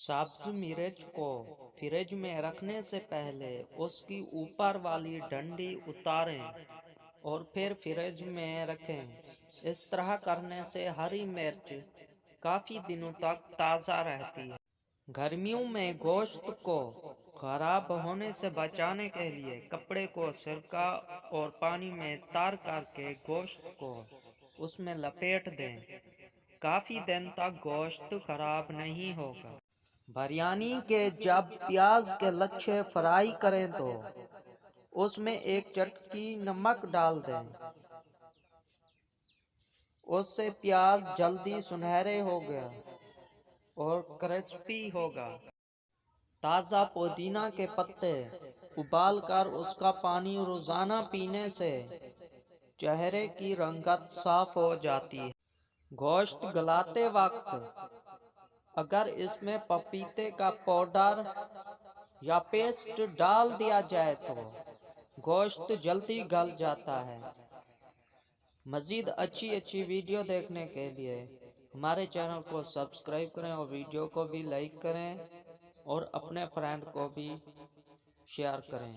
सब्ज मिर्च को फ्रिज में रखने से पहले उसकी ऊपर वाली डंडी उतारें और फिर फ्रिज में रखें। इस तरह करने से हरी मिर्च काफी दिनों तक ताज़ा रहती है। गर्मियों में गोश्त को खराब होने से बचाने के लिए कपड़े को सिरका और पानी में तर करके गोश्त को उसमें लपेट दें। काफी दिन तक गोश्त खराब नहीं होगा। बिरयानी के जब प्याज के लच्छे फ्राई करें तो उसमें एक चटकी नमक डाल दें। उससे प्याज जल्दी सुनहरे हो गया और क्रिस्पी होगा। ताज़ा पुदीना के पत्ते उबालकर उसका पानी रोजाना पीने से चेहरे की रंगत साफ हो जाती है। गोश्त गलाते वक्त अगर इसमें पपीते का पाउडर या पेस्ट डाल दिया जाए तो गोश्त जल्दी गल जाता है। मज़ीद अच्छी वीडियो देखने के लिए हमारे चैनल को सब्सक्राइब करें और वीडियो को भी लाइक करें और अपने फ्रेंड को भी शेयर करें।